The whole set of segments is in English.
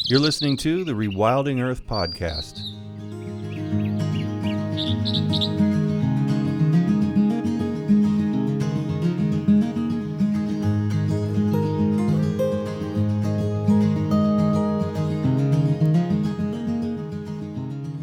You're listening to the Rewilding Earth podcast.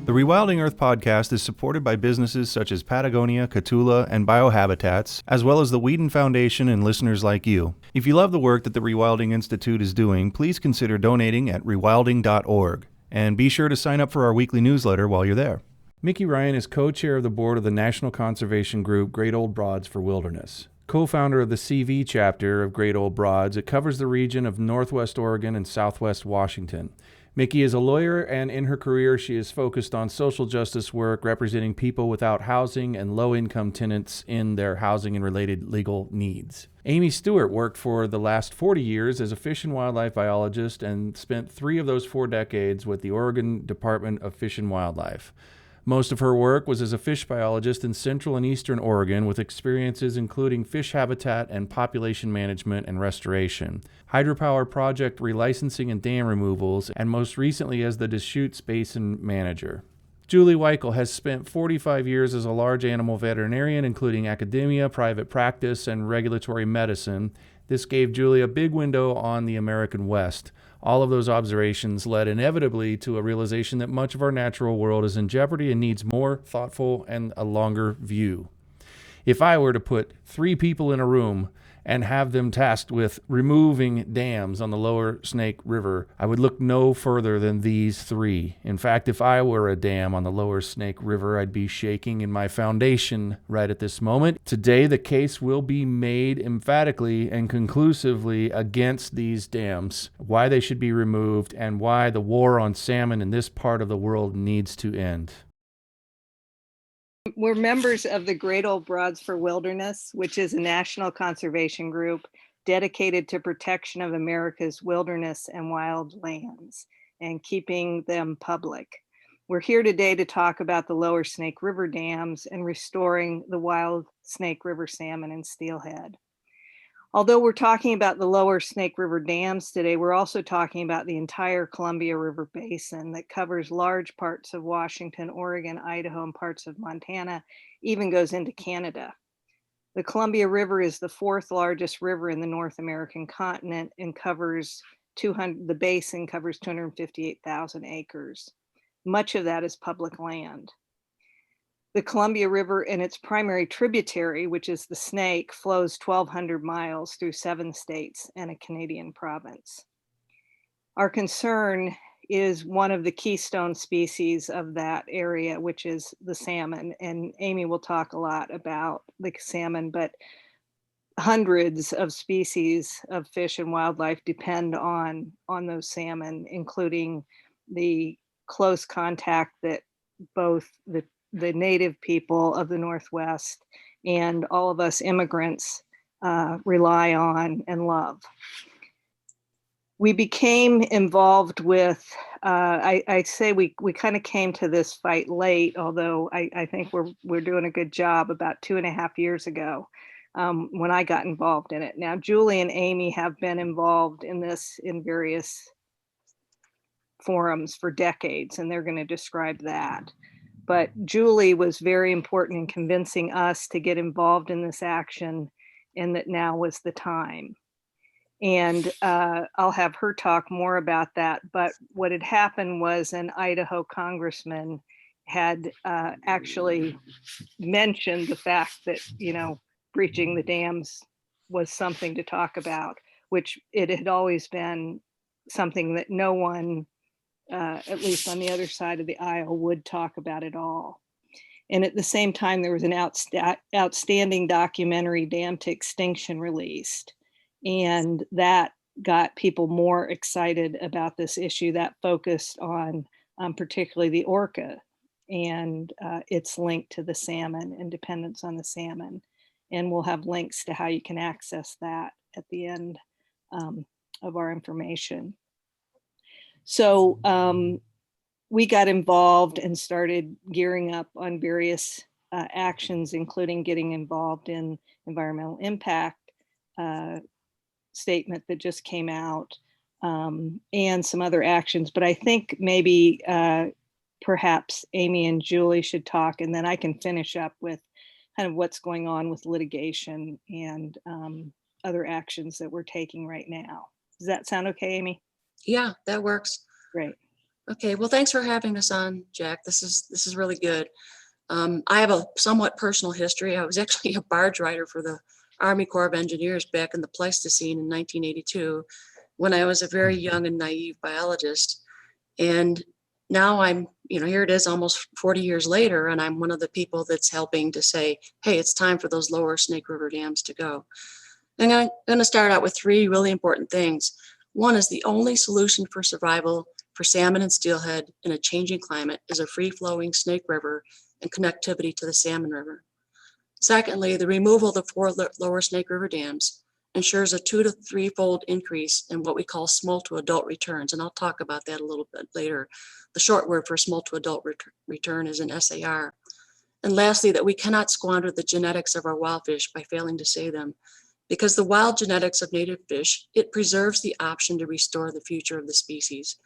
The Rewilding Earth podcast is supported by businesses such as Patagonia, Catula, and Biohabitats, as well as the Whedon Foundation and listeners like you. If you love the work that the Rewilding Institute is doing, please consider donating at rewilding.org. And be sure to sign up for our weekly newsletter while you're there. Mickey Ryan is co-chair of the board of the National Conservation Group Great Old Broads for Wilderness. Co-founder of the CV chapter of Great Old Broads, it covers the region of Northwest Oregon and Southwest Washington. Mickey is a lawyer, and in her career, she is focused on social justice work representing people without housing and low-income tenants in their housing and related legal needs. Amy Stewart worked for the last 40 years as a fish and wildlife biologist and spent 3 of those 4 decades with the Oregon Department of Fish and Wildlife. Most of her work was as a fish biologist in central and eastern Oregon, with experiences including fish habitat and population management and restoration, hydropower project relicensing and dam removals, and most recently as the Deschutes Basin manager. Julie Weichel has spent 45 years as a large animal veterinarian, including academia, private practice, and regulatory medicine. This gave Julie a big window on the American West. All of those observations led inevitably to a realization that much of our natural world is in jeopardy and needs more thoughtful and a longer view. If I were to put 3 people in a room and have them tasked with removing dams on the lower Snake River, I would look no further than these 3. In fact, if I were a dam on the lower Snake River, I'd be shaking in my foundation right at this moment. Today, the case will be made emphatically and conclusively against these dams, why they should be removed, and why the war on salmon in this part of the world needs to end. We're members of the Great Old Broads for Wilderness, which is a national conservation group dedicated to protection of America's wilderness and wild lands and keeping them public. We're here today to talk about the lower Snake River dams and restoring the wild Snake River salmon and steelhead. Although we're talking about the lower Snake River dams today, we're also talking about the entire Columbia River Basin that covers large parts of Washington, Oregon, Idaho, and parts of Montana, even goes into Canada. The Columbia River is the 4th largest river in the North American continent and the basin covers 258,000 acres. Much of that is public land. The Columbia River and its primary tributary, which is the Snake, flows 1,200 miles through 7 states and a Canadian province. Our concern is one of the keystone species of that area, which is the salmon. And Amy will talk a lot about the salmon, but hundreds of species of fish and wildlife depend on those salmon, including the close contact that both the native people of the Northwest and all of us immigrants rely on and love. We became involved with, I say we kind of came to this fight late, although I think we're doing a good job about 2.5 years ago when I got involved in it. Now, Julie and Amy have been involved in this in various forums for decades, and they're going to describe that. But Julie was very important in convincing us to get involved in this action and that now was the time. And I'll have her talk more about that. But what had happened was an Idaho congressman had actually mentioned the fact that, breaching the dams was something to talk about, which it had always been something that no one, at least on the other side of the aisle, would talk about at all. And at the same time, there was an outstanding documentary, Dam to Extinction, released. And that got people more excited about this issue. That focused on particularly the orca and its link to the salmon and dependence on the salmon. And we'll have links to how you can access that at the end of our information. So we got involved and started gearing up on various actions, including getting involved in environmental impact statement that just came out, and some other actions. But I think maybe perhaps Amy and Julie should talk, and then I can finish up with kind of what's going on with litigation and other actions that we're taking right now. Does that sound okay, Amy? Yeah, that works. Great. Okay, well, thanks for having us on, Jack. This is really good. I have a somewhat personal history. I was actually a barge rider for the Army Corps of Engineers back in the Pleistocene in 1982, when I was a very young and naive biologist. And now I'm, here it is almost 40 years later, and I'm one of the people that's helping to say, hey, it's time for those lower Snake River dams to go. And I'm going to start out with three really important things. One is the only solution for survival for salmon and steelhead in a changing climate is a free-flowing Snake River and connectivity to the Salmon River. Secondly, the removal of the 4 lower Snake River dams ensures a 2- to 3-fold increase in what we call smolt to adult returns. And I'll talk about that a little bit later. The short word for smolt to adult return is an SAR. And lastly, that we cannot squander the genetics of our wild fish by failing to save them. Because the wild genetics of native fish, it preserves the option to restore the future of the species.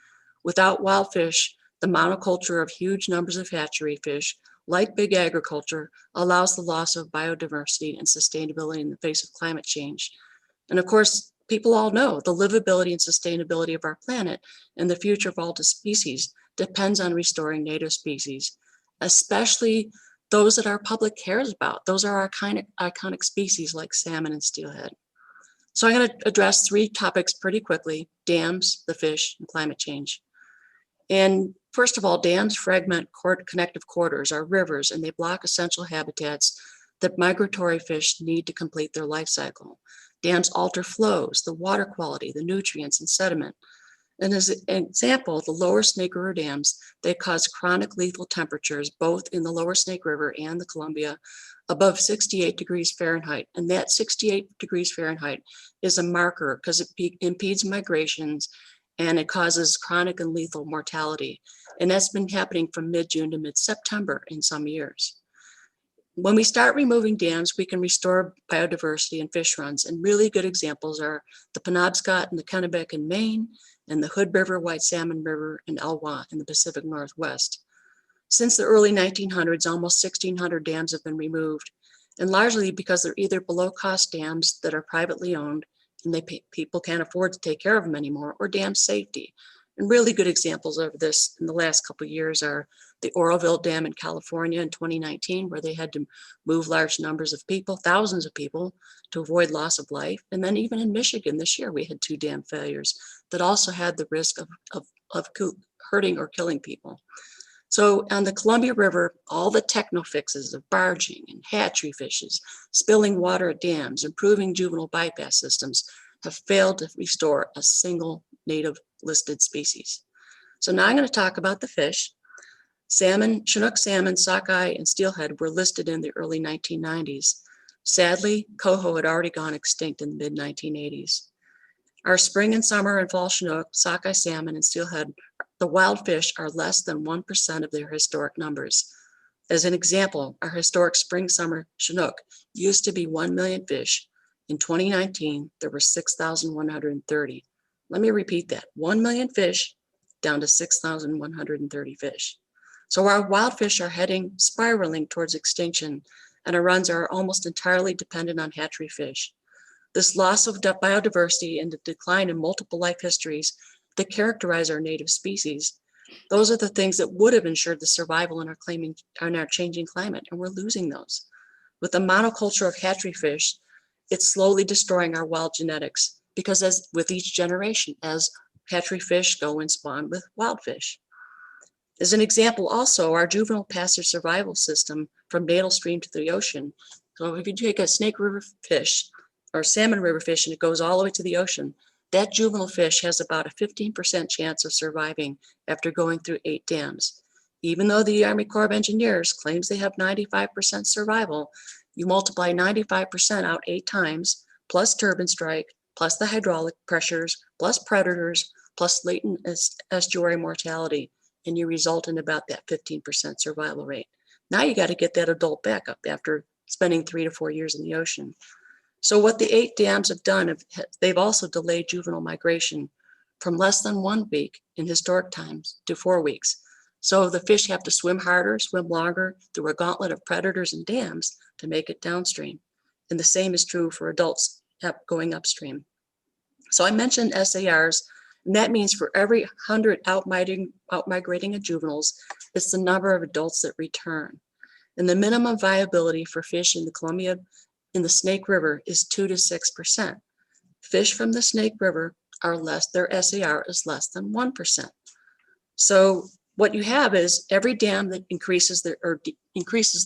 Without wild fish, the monoculture of huge numbers of hatchery fish, like big agriculture, allows the loss of biodiversity and sustainability in the face of climate change. And of course, people all know the livability and sustainability of our planet and the future of all the species depends on restoring native species, especially those that our public cares about. Those are our iconic species like salmon and steelhead. So I'm going to address 3 topics pretty quickly: dams, the fish, and climate change. And first of all, dams fragment connective corridors, our rivers, and they block essential habitats that migratory fish need to complete their life cycle. Dams alter flows, the water quality, the nutrients, and sediment. And as an example, the lower Snake River dams, they cause chronic lethal temperatures, both in the lower Snake River and the Columbia, above 68 degrees Fahrenheit. And that 68 degrees Fahrenheit is a marker because it impedes migrations and it causes chronic and lethal mortality. And that's been happening from mid-June to mid-September in some years. When we start removing dams, we can restore biodiversity and fish runs. And really good examples are the Penobscot and the Kennebec in Maine, and the Hood River, White Salmon River, and Elwha in the Pacific Northwest. Since the early 1900s, almost 1,600 dams have been removed, and largely because they're either below-cost dams that are privately owned, and people can't afford to take care of them anymore, or dam safety. And really good examples of this in the last couple of years are the Oroville Dam in California in 2019, where they had to move large numbers of people, thousands of people, to avoid loss of life. And then even in Michigan this year, we had 2 dam failures that also had the risk of hurting or killing people. So on the Columbia River, all the techno fixes of barging and hatchery fishes, spilling water at dams, improving juvenile bypass systems have failed to restore a single native listed species. So now I'm going to talk about the fish. Salmon, Chinook salmon, sockeye, and steelhead were listed in the early 1990s. Sadly, coho had already gone extinct in the mid-1980s. Our spring and summer and fall Chinook, sockeye salmon, and steelhead, the wild fish are less than 1% of their historic numbers. As an example, our historic spring-summer Chinook used to be 1 million fish. In 2019, there were 6,130. Let me repeat that, 1 million fish down to 6,130 fish. So our wild fish are spiraling towards extinction, and our runs are almost entirely dependent on hatchery fish. This loss of biodiversity and the decline in multiple life histories that characterize our native species, those are the things that would have ensured the survival in our changing climate, and we're losing those. With the monoculture of hatchery fish, it's slowly destroying our wild genetics, because as with each generation, as hatchery fish go and spawn with wild fish. As an example, also, our juvenile passage survival system from natal stream to the ocean. So if you take a Snake River fish or Salmon River fish and it goes all the way to the ocean, that juvenile fish has about a 15% chance of surviving after going through 8 dams. Even though the Army Corps of Engineers claims they have 95% survival, you multiply 95% out 8 times, plus turbine strike, plus the hydraulic pressures, plus predators, plus latent estuary mortality, and you result in about that 15% survival rate. Now you got to get that adult back up after spending 3 to 4 years in the ocean. So what the 8 dams have done, they've also delayed juvenile migration, from less than 1 week in historic times to 4 weeks. So the fish have to swim harder, swim longer through a gauntlet of predators and dams to make it downstream. And the same is true for adults going upstream. So I mentioned SARs, and that means for every 100 outmigrating of juveniles, it's the number of adults that return. And the minimum viability for fish in the Columbia, in the Snake River, is 2 to 6%. Fish from the Snake River are their SAR is less than 1%. So what you have is every dam that increases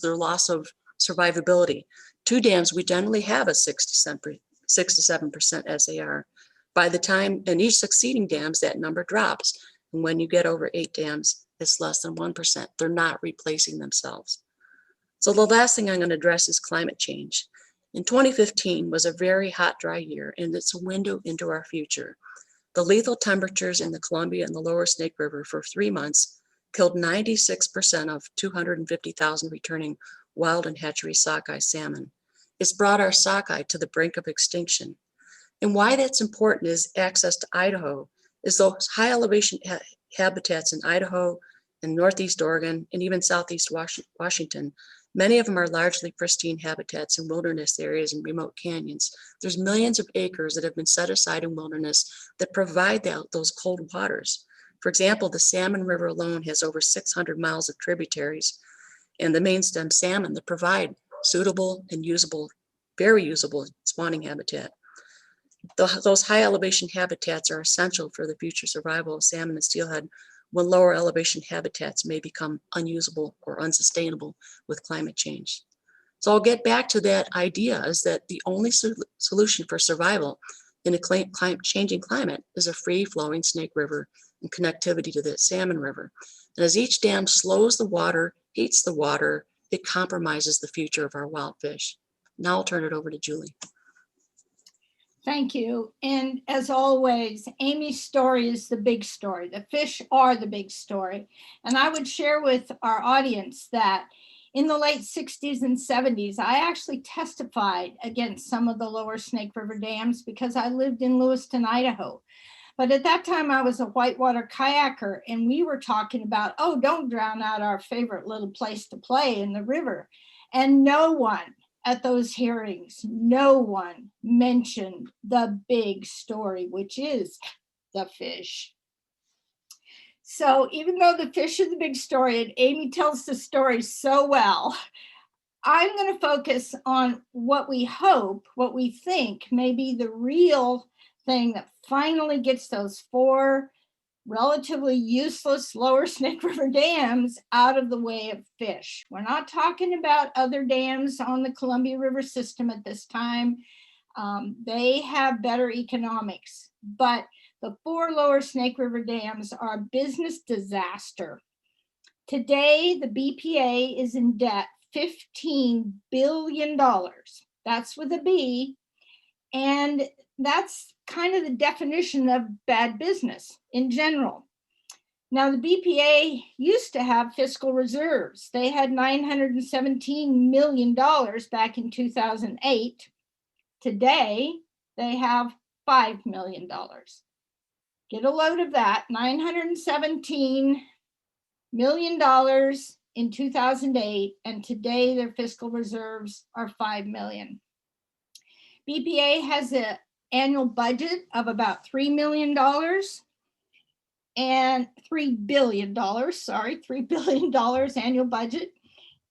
their loss of survivability. 2 dams, we generally have a 6 to 7% SAR. By the time in each succeeding dams, that number drops. And when you get over 8 dams, it's less than 1%. They're not replacing themselves. So the last thing I'm going to address is climate change. In 2015 was a very hot, dry year, and it's a window into our future. The lethal temperatures in the Columbia and the lower Snake River for 3 months killed 96% of 250,000 returning wild and hatchery sockeye salmon. It's brought our sockeye to the brink of extinction. And why that's important is access to Idaho, is those high elevation habitats in Idaho and Northeast Oregon and even Southeast Washington. Many of them are largely pristine habitats in wilderness areas and remote canyons. There's millions of acres that have been set aside in wilderness that provide those cold waters. For example, the Salmon River alone has over 600 miles of tributaries, and the main stem salmon that provide suitable and usable, very usable spawning habitat. Those high elevation habitats are essential for the future survival of salmon and steelhead when lower elevation habitats may become unusable or unsustainable with climate change. So I'll get back to that idea, is that the only solution for survival in a changing climate is a free flowing Snake River and connectivity to the Salmon River. And as each dam slows the water, heats the water, it compromises the future of our wild fish. Now I'll turn it over to Julie. Thank you. And as always, Amy's story is the big story. The fish are the big story. And I would share with our audience that in the late 60s and 70s, I actually testified against some of the lower Snake River dams because I lived in Lewiston, Idaho. But at that time, I was a whitewater kayaker, and we were talking about, oh, don't drown out our favorite little place to play in the river. And no one at those hearings, no one mentioned the big story, which is the fish. So even though the fish is the big story, and Amy tells the story so well, I'm going to focus on what we hope, what we think may be the real thing that finally gets those 4 relatively useless lower Snake River dams out of the way of fish. We're not talking about other dams on the Columbia River system at this time. They have better economics, but the 4 lower Snake River dams are a business disaster. Today, the BPA is in debt $15 billion. That's with a B. And that's kind of the definition of bad business in general. Now, the BPA used to have fiscal reserves. They had $917 million back in 2008. Today, they have $5 million. Get a load of that, $917 million in 2008, and today their fiscal reserves are $5 million. BPA has an annual budget of about $3 million and $3 billion, $3 billion annual budget.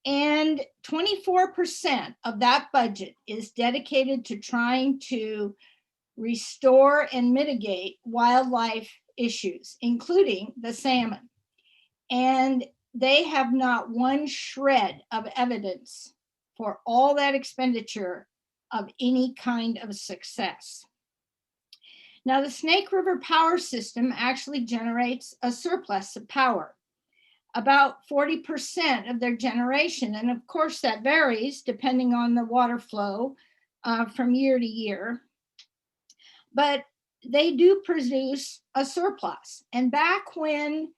And 24% of that budget is dedicated to trying to restore and mitigate wildlife issues, including the salmon. And they have not one shred of evidence for all that expenditure of any kind of success. Now, the Snake River power system actually generates a surplus of power, about 40% of their generation. And of course, that varies depending on the water flow from year to year. But they do produce a surplus. And back when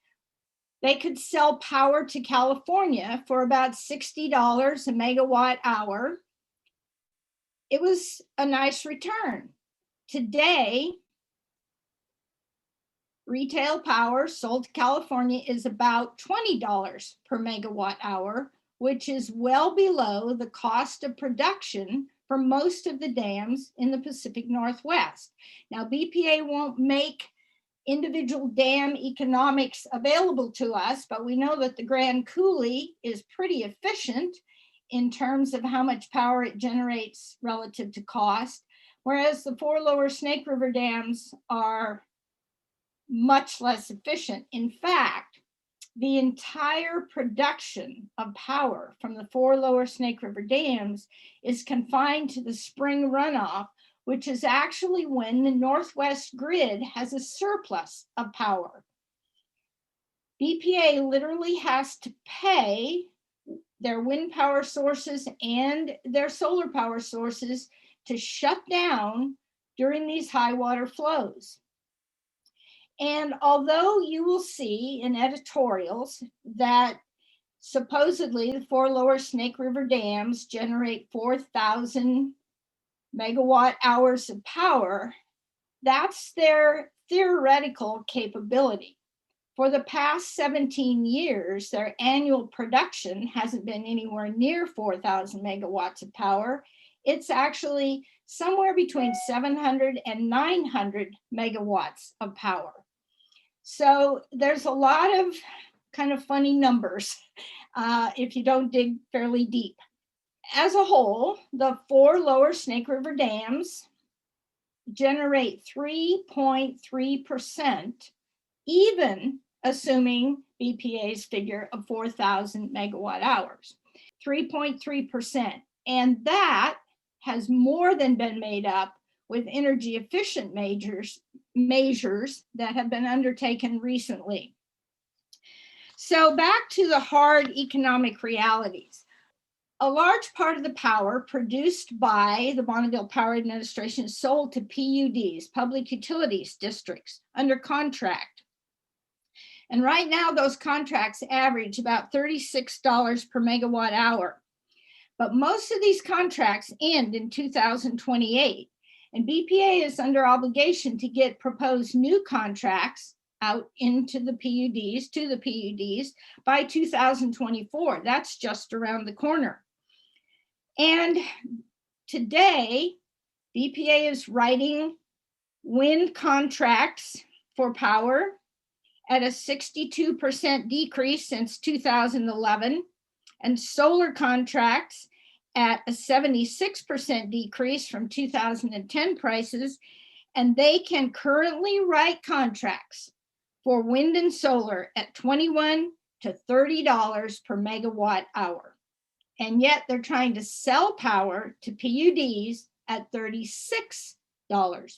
they could sell power to California for about $60 a megawatt hour, it was a nice return. Today, Retail power sold to California is about $20 per megawatt hour, which is well below the cost of production for most of the dams in the Pacific Northwest. Now, BPA won't make individual dam economics available to us, but we know that the Grand Coulee is pretty efficient in terms of how much power it generates relative to cost, whereas the 4 lower Snake River dams are much less efficient. In fact, the entire production of power from the 4 lower Snake River dams is confined to the spring runoff, which is actually when the Northwest grid has a surplus of power. BPA literally has to pay their wind power sources and their solar power sources to shut down during these high water flows. And although you will see in editorials that supposedly the 4 lower Snake River dams generate 4,000 megawatt hours of power, that's their theoretical capability. For the past 17 years, their annual production hasn't been anywhere near 4,000 megawatts of power. It's actually somewhere between 700 and 900 megawatts of power. So there's a lot of kind of funny numbers if you don't dig fairly deep. As a whole, the 4 lower Snake River dams generate 3.3%, even assuming BPA's figure of 4,000 megawatt hours, 3.3%. And that has more than been made up with energy efficient measures that have been undertaken recently. So back to the hard economic realities. A large part of the power produced by the Bonneville Power Administration is sold to PUDs, public utilities districts, under contract. And right now, those contracts average about $36 per megawatt hour. But most of these contracts end in 2028. And BPA is under obligation to get proposed new contracts out into the PUDs, by 2024. That's just around the corner. And today, BPA is writing wind contracts for power at a 62% decrease since 2011, and solar contracts at a 76% decrease from 2010 prices. And they can currently write contracts for wind and solar at $21 to $30 per megawatt hour. And yet they're trying to sell power to PUDs at $36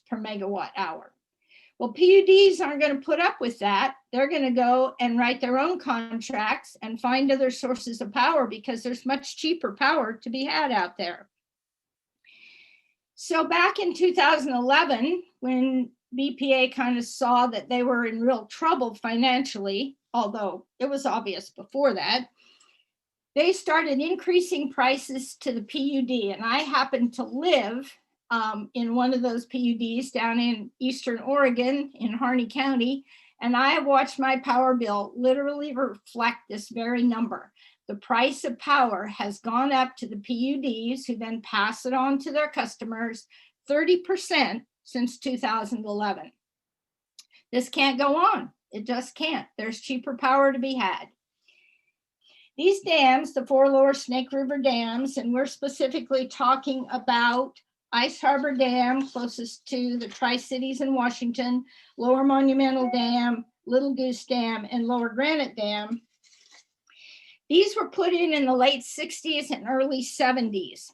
per megawatt hour. Well, PUDs aren't going to put up with that. They're going to go and write their own contracts and find other sources of power because there's much cheaper power to be had out there. So back in 2011, when BPA kind of saw that they were in real trouble financially, although it was obvious before that, they started increasing prices to the PUD. And I happened to live in one of those PUDs down in Eastern Oregon in Harney County. And I watched my power bill literally reflect this very number. The price of power has gone up to the PUDs, who then pass it on to their customers, 30% since 2011. This can't go on. It just can't. There's cheaper power to be had. These dams, the 4 lower Snake River dams, and we're specifically talking about Ice Harbor Dam, closest to the Tri-Cities in Washington, Lower Monumental Dam, Little Goose Dam, and Lower Granite Dam. These were put in the late 60s and early 70s.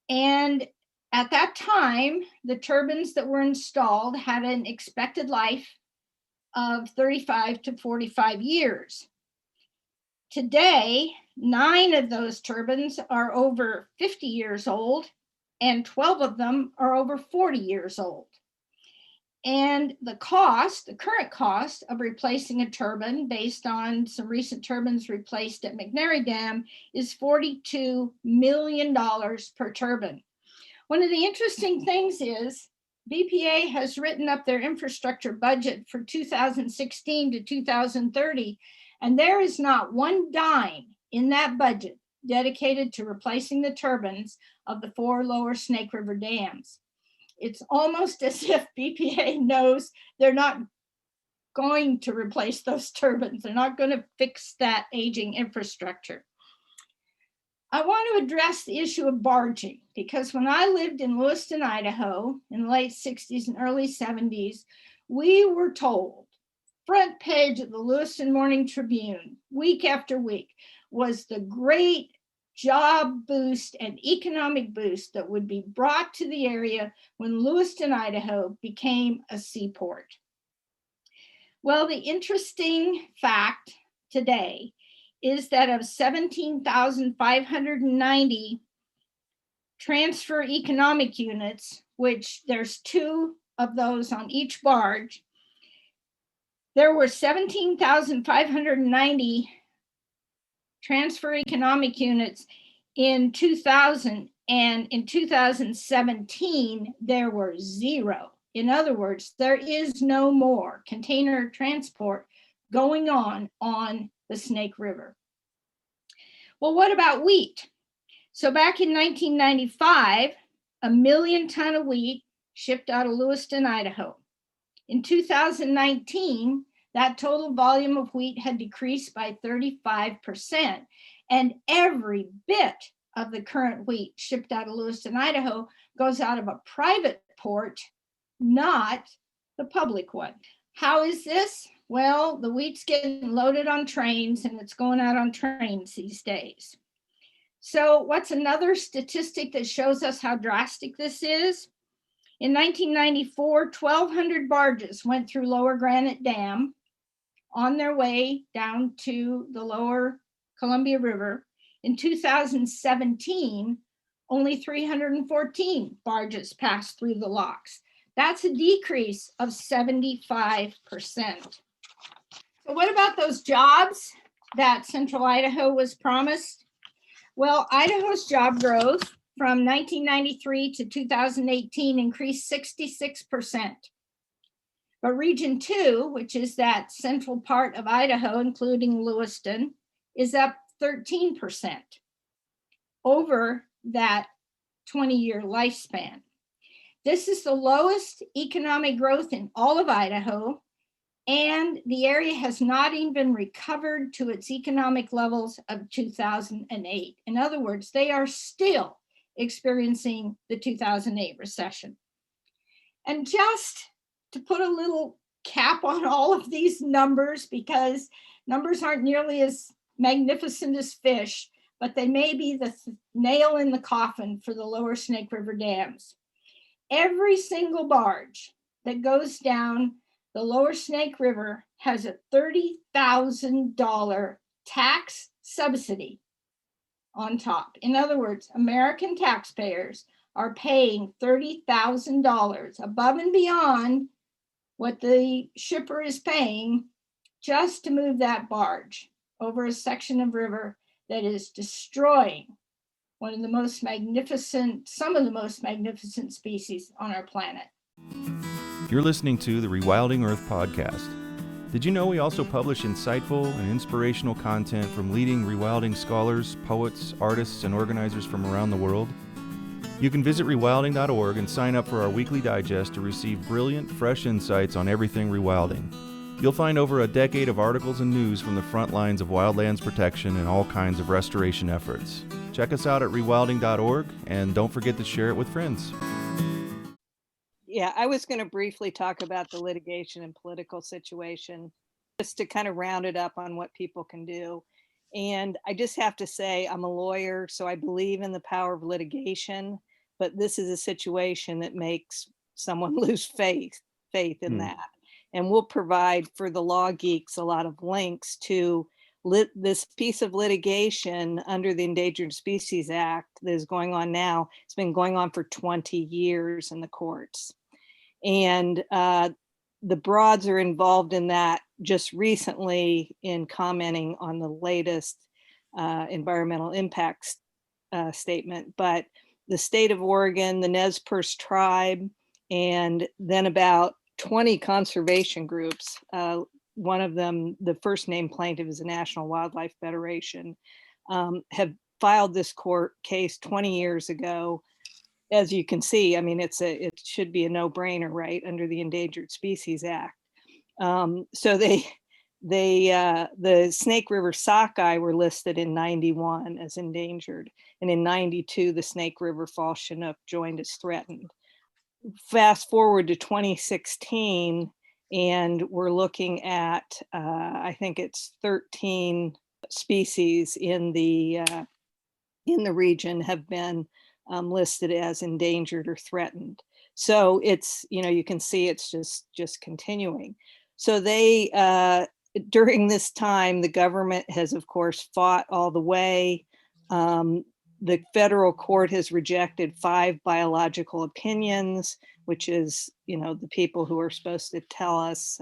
And at that time, the turbines that were installed had an expected life of 35 to 45 years. Today, 9 of those turbines are over 50 years old, and 12 of them are over 40 years old. And the current cost of replacing a turbine, based on some recent turbines replaced at McNary Dam, is $42 million per turbine. One of the interesting things is BPA has written up their infrastructure budget for 2016 to 2030, and there is not one dime in that budget dedicated to replacing the turbines of the 4 lower Snake River dams. It's almost as if BPA knows they're not going to replace those turbines. They're not going to fix that aging infrastructure. I want to address the issue of barging, because when I lived in Lewiston, Idaho in the late 60s and early 70s, we were told, front page of the Lewiston Morning Tribune, week after week, was the great job boost and economic boost that would be brought to the area when Lewiston, Idaho became a seaport. Well, the interesting fact today is that of 17,590 transfer economic units, which there's 2 of those on each barge, there were 17,590 transfer economic units in 2000, and in 2017, there were 0. In other words, there is no more container transport going on the Snake River. Well, what about wheat? So back in 1995, 1 million ton of wheat shipped out of Lewiston, Idaho. In 2019, that total volume of wheat had decreased by 35%, and every bit of the current wheat shipped out of Lewiston, Idaho goes out of a private port, not the public one. How is this? Well, the wheat's getting loaded on trains, and it's going out on trains these days. So what's another statistic that shows us how drastic this is? In 1994, 1,200 barges went through Lower Granite Dam on their way down to the lower Columbia River. In 2017, only 314 barges passed through the locks. That's a decrease of 75%. So what about those jobs that Central Idaho was promised? Well, Idaho's job growth from 1993 to 2018 increased 66%. But Region 2, which is that central part of Idaho, including Lewiston, is up 13% over that 20-year lifespan. This is the lowest economic growth in all of Idaho, and the area has not even recovered to its economic levels of 2008. In other words, they are still experiencing the 2008 recession. And just to put a little cap on all of these numbers, because numbers aren't nearly as magnificent as fish, but they may be the nail in the coffin for the lower Snake River dams. Every single barge that goes down the lower Snake River has a $30,000 tax subsidy on top. In other words, American taxpayers are paying $30,000 above and beyond what the shipper is paying just to move that barge over a section of river that is destroying one of the most magnificent, some of the most magnificent species on our planet. You're listening to the Rewilding Earth podcast. Did you know we also publish insightful and inspirational content from leading rewilding scholars, poets, artists, and organizers from around the world? You can visit rewilding.org and sign up for our weekly digest to receive brilliant, fresh insights on everything rewilding. You'll find over a decade of articles and news from the front lines of wildlands protection and all kinds of restoration efforts. Check us out at rewilding.org, and don't forget to share it with friends. Yeah, I was going to briefly talk about the litigation and political situation, just to kind of round it up on what people can do. And I just have to say, I'm a lawyer, so I believe in the power of litigation, but this is a situation that makes someone lose faith in that. And we'll provide for the law geeks a lot of links to this piece of litigation under the Endangered Species Act that is going on now. It's been going on for 20 years in the courts. And the Broads are involved in that just recently in commenting on the latest environmental impacts statement. But the state of Oregon, the Nez Perce tribe, and then about 20 conservation groups. One of them, the first named plaintiff, is the National Wildlife Federation, have filed this court case 20 years ago. As you can see, I mean, it should be a no-brainer, right, under the Endangered Species Act. So the Snake River sockeye were listed in 91 as endangered, and in 92 the Snake River Fall chinook joined as threatened. Fast forward to 2016, and we're looking at I think it's 13 species in the region have been listed as endangered or threatened. So it's, you can see it's just continuing. So they during this time, the government has, of course, fought all the way. The federal court has rejected 5 biological opinions, which is, the people who are supposed to tell us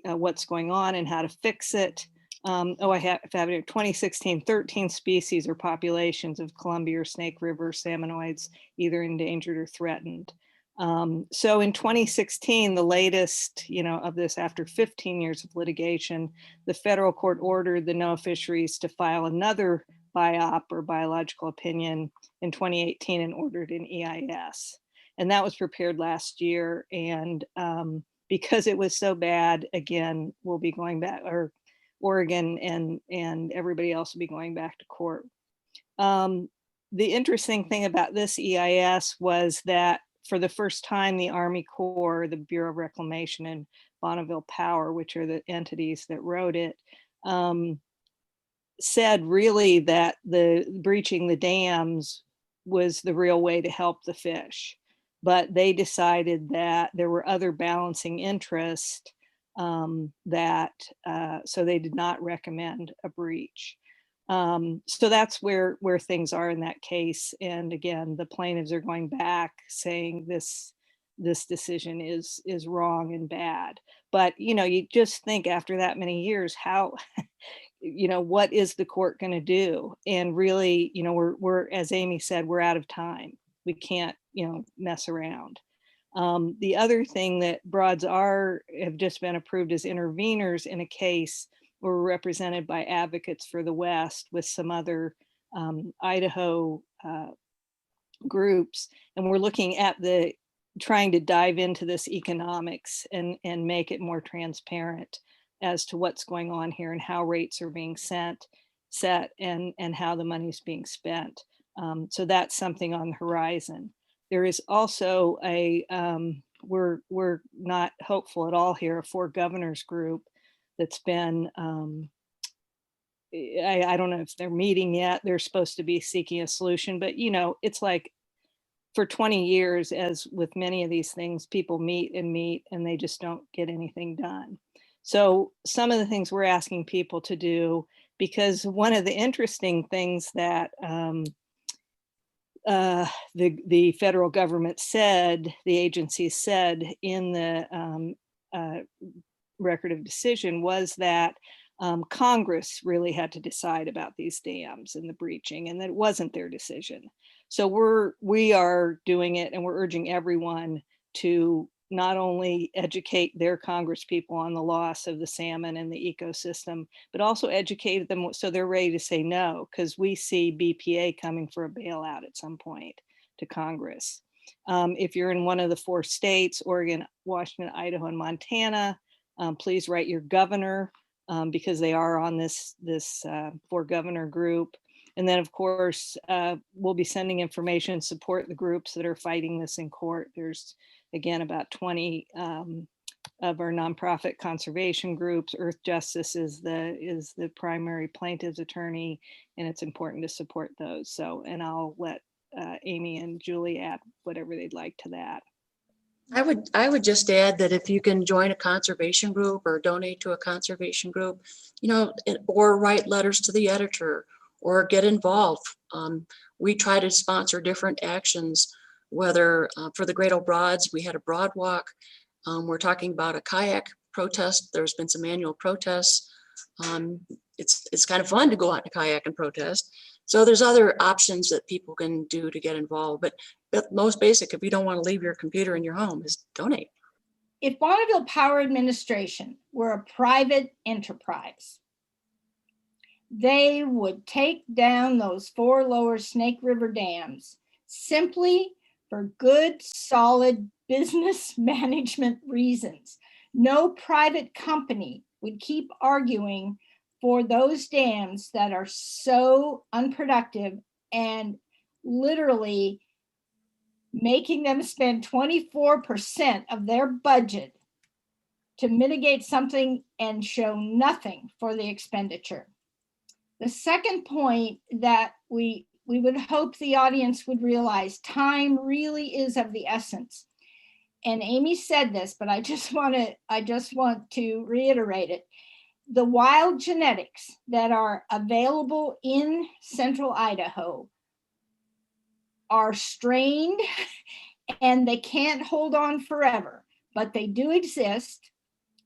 what's going on and how to fix it. I have it. 2016, 13 species or populations of Columbia or Snake River salmonoids either endangered or threatened. So in 2016, the latest, of this, after 15 years of litigation, the federal court ordered the NOAA Fisheries to file another BIOP or biological opinion in 2018 and ordered an EIS. And that was prepared last year. And because it was so bad, again, we'll be going back, or Oregon and everybody else will be going back to court. The interesting thing about this EIS was that for the first time, the Army Corps, the Bureau of Reclamation, and Bonneville Power, which are the entities that wrote it, said really that the breaching the dams was the real way to help the fish. But they decided that there were other balancing interests so they did not recommend a breach. So that's where things are in that case. And again, the plaintiffs are going back saying this decision is wrong and bad. But, you just think after that many years, how, what is the court going to do? And really, we're, as Amy said, we're out of time. We can't, mess around. The other thing that broads have just been approved as interveners in a case were represented by advocates for the West with some other Idaho groups. And we're looking at trying to dive into this economics and make it more transparent as to what's going on here and how rates are being set and how the money's being spent. So that's something on the horizon. There is also we're not hopeful at all here, a 4 governors group that's been, I don't know if they're meeting yet. They're supposed to be seeking a solution, but it's like for 20 years, as with many of these things, people meet and they just don't get anything done. So some of the things we're asking people to do, because one of the interesting things that the federal government said, the agency said in the record of decision was that Congress really had to decide about these dams and the breaching, and that it wasn't their decision. So we are doing it, and we're urging everyone to not only educate their Congress people on the loss of the salmon and the ecosystem, but also educate them so they're ready to say no, because we see BPA coming for a bailout at some point to Congress. If you're in one of the 4 states, Oregon, Washington, Idaho, and Montana, please write your governor because they are on this 4 governor group. And then, of course, we'll be sending information to support the groups that are fighting this in court. There's, again, about 20 of our nonprofit conservation groups. Earth Justice is the primary plaintiff's attorney, and it's important to support those. So, and I'll let Amy and Julie add whatever they'd like to that. I would just add that if you can join a conservation group or donate to a conservation group, or write letters to the editor or get involved. We try to sponsor different actions, whether for the Great Old Broads, we had a broad walk. We're talking about a kayak protest. There's been some annual protests. It's kind of fun to go out in a kayak and protest. So there's other options that people can do to get involved. But most basic if you don't want to leave your computer in your home is donate. If Bonneville Power Administration were a private enterprise, they would take down those 4 lower Snake River dams simply for good, solid business management reasons. No private company would keep arguing for those dams that are so unproductive and literally making them spend 24% of their budget to mitigate something and show nothing for the expenditure. The second point that we would hope the audience would realize, time really is of the essence. And Amy said this, but I just want to reiterate it. The wild genetics that are available in central Idaho are strained and they can't hold on forever, but they do exist.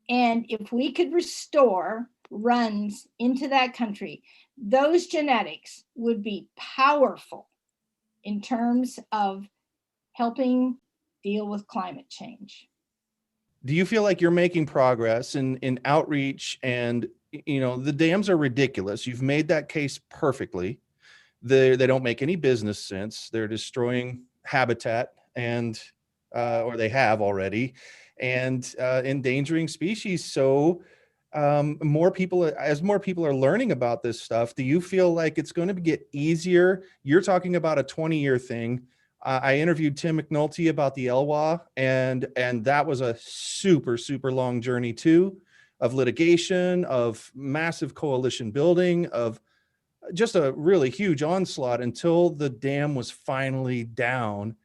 And if we could restore runs into that country, those genetics would be powerful in terms of helping deal with climate change. Do you feel like you're making progress in outreach? And, you know, the dams are ridiculous. You've made that case perfectly. They don't make any business sense. They're destroying habitat and, or they have already, and endangering species. So as more people are learning about this stuff, do you feel like it's going to get easier? You're talking about a 20-year thing. I interviewed Tim McNulty about the Elwha, and that was a super, super long journey too, of litigation, of massive coalition building, of just a really huge onslaught until the dam was finally down.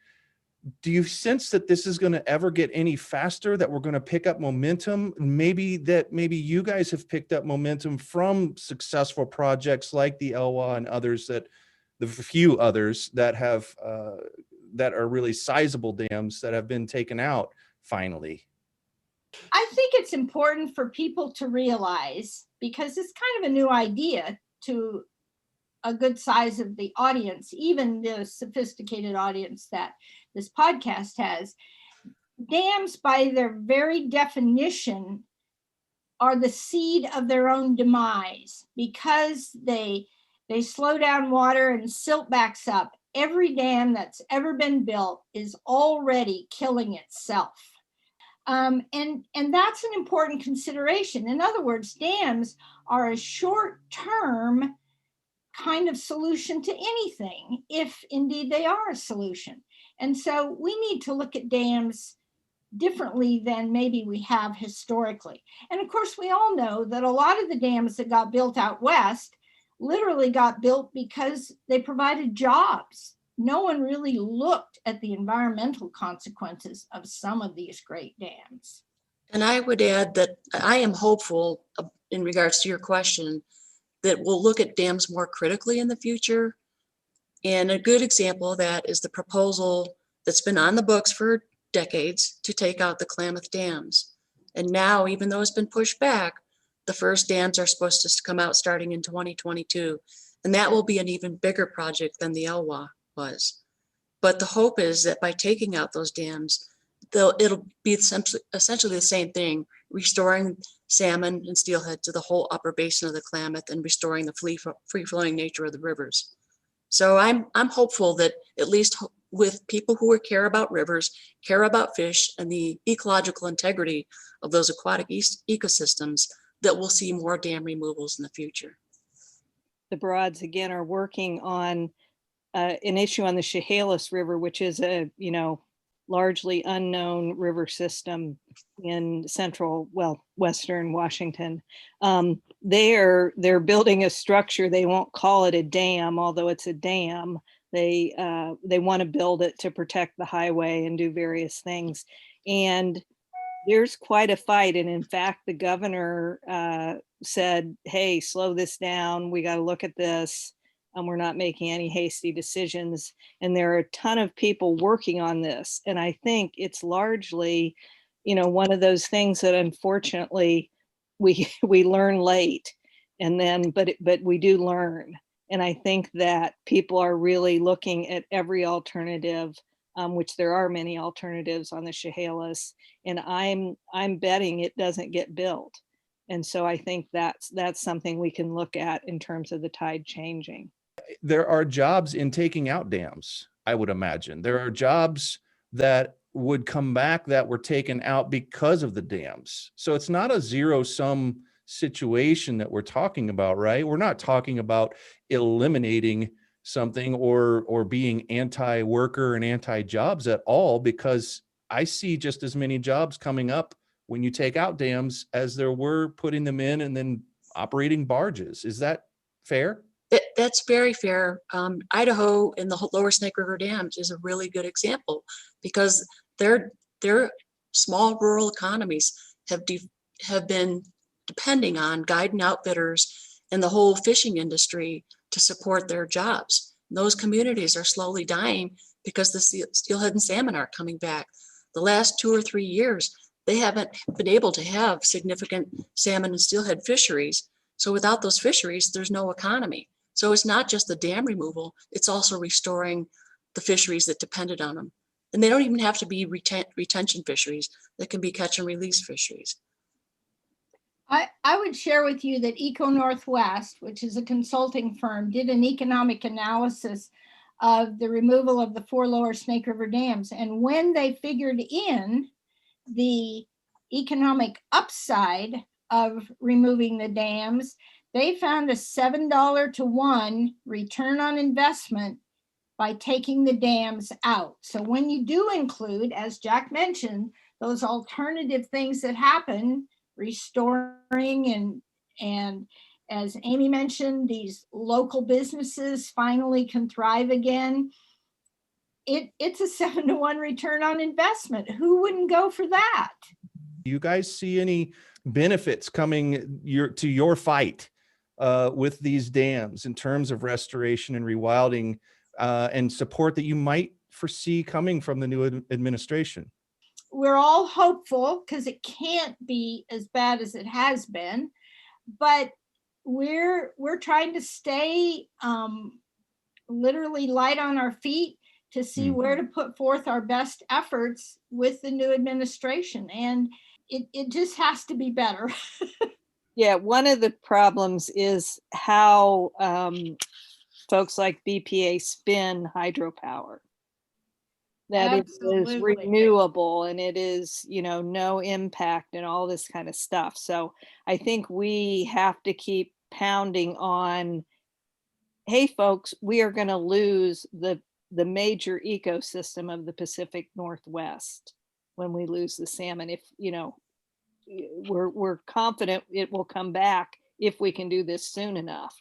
Do you sense that this is going to ever get any faster, that we're going to pick up momentum? Maybe you guys have picked up momentum from successful projects like the Elwha and others, that the few others that have that are really sizable dams that have been taken out finally. I think it's important for people to realize, because it's kind of a new idea to a good size of the audience, even the sophisticated audience that this podcast has. Dams, by their very definition, are the seed of their own demise, because they slow down water and silt backs up. Every dam that's ever been built is already killing itself. And that's an important consideration. In other words, dams are a short-term kind of solution to anything, if indeed they are a solution. And so we need to look at dams differently than maybe we have historically. And of course, we all know that a lot of the dams that got built out west literally got built because they provided jobs. No one really looked at the environmental consequences of some of these great dams. And I would add that I am hopeful in regards to your question that we'll look at dams more critically in the future. And a good example of that is the proposal that's been on the books for decades to take out the Klamath dams. And now, even though it's been pushed back, the first dams are supposed to come out starting in 2022. And that will be an even bigger project than the Elwha was. But the hope is that by taking out those dams, it'll be essentially the same thing, restoring salmon and steelhead to the whole upper basin of the Klamath and restoring the free-flowing nature of the rivers. So I'm hopeful that, at least with people who care about rivers, care about fish and the ecological integrity of those aquatic ecosystems, that we'll see more dam removals in the future. The Broads again are working on an issue on the Chehalis River, which is a largely unknown river system in western Washington. They're building a structure. They won't call it a dam, although it's a dam. They want to build it to protect the highway and do various things. And there's quite a fight. And in fact, the governor said, hey, slow this down. We got to look at this. We're not making any hasty decisions. And there are a ton of people working on this. And I think it's largely, one of those things that unfortunately we learn late. And then, but we do learn. And I think that people are really looking at every alternative which there are many alternatives on the Chehalis, and I'm betting it doesn't get built. And so I think that's something we can look at in terms of the tide changing. There are jobs in taking out dams, I would imagine. There are jobs that would come back that were taken out because of the dams. So it's not a zero-sum situation that we're talking about, right? We're not talking about eliminating something or being anti-worker and anti-jobs at all, because I see just as many jobs coming up when you take out dams as there were putting them in and then operating barges. Is that fair? That's very fair. Idaho and the lower Snake River dams is a really good example, because their small rural economies have been depending on guide and outfitters and the whole fishing industry to support their jobs. And those communities are slowly dying because the steelhead and salmon aren't coming back. The last 2 or 3 years, they haven't been able to have significant salmon and steelhead fisheries. So without those fisheries, there's no economy. So it's not just the dam removal, it's also restoring the fisheries that depended on them. And they don't even have to be retention fisheries. They can be catch and release fisheries. I would share with you that Eco Northwest, which is a consulting firm, did an economic analysis of the removal of the 4 lower Snake River dams. And when they figured in the economic upside of removing the dams, they found a $7 to 1 return on investment by taking the dams out. So when you do include, as Jack mentioned, those alternative things that happen, restoring and as Amy mentioned, these local businesses finally can thrive again. It's a 7 to 1 return on investment. Who wouldn't go for that? Do you guys see any benefits coming to your fight with these dams in terms of restoration and rewilding and support that you might foresee coming from the new administration? We're all hopeful because it can't be as bad as it has been, but we're trying to stay literally light on our feet to see where to put forth our best efforts with the new administration. And it just has to be better. Yeah, one of the problems is how folks like BPA spin hydropower. That it is renewable and it is, no impact and all this kind of stuff. So I think we have to keep pounding on, hey, folks, we are going to lose the major ecosystem of the Pacific Northwest when we lose the salmon. If, we're confident it will come back if we can do this soon enough.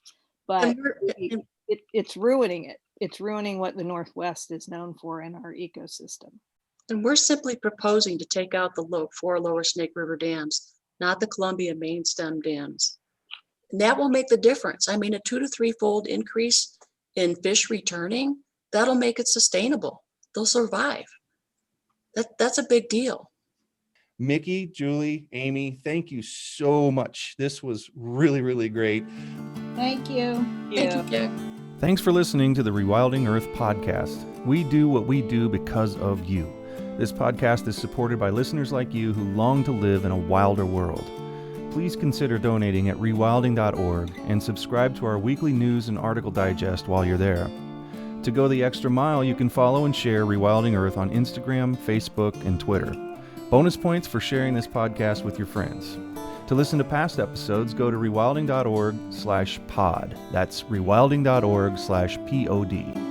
But it's ruining it. It's ruining what the Northwest is known for in our ecosystem. And we're simply proposing to take out the 4 lower Snake River dams, not the Columbia main stem dams. And that will make the difference. I mean, a 2 to 3-fold increase in fish returning, that'll make it sustainable. They'll survive. That's a big deal. Mickey, Julie, Amy, thank you so much. This was really, really great. Thank you. Thank you, Jack. Thanks for listening to the Rewilding Earth podcast. We do what we do because of you. This podcast is supported by listeners like you who long to live in a wilder world. Please consider donating at rewilding.org and subscribe to our weekly news and article digest while you're there. To go the extra mile, you can follow and share Rewilding Earth on Instagram, Facebook, and Twitter. Bonus points for sharing this podcast with your friends. To listen to past episodes, go to rewilding.org/pod. That's rewilding.org/pod.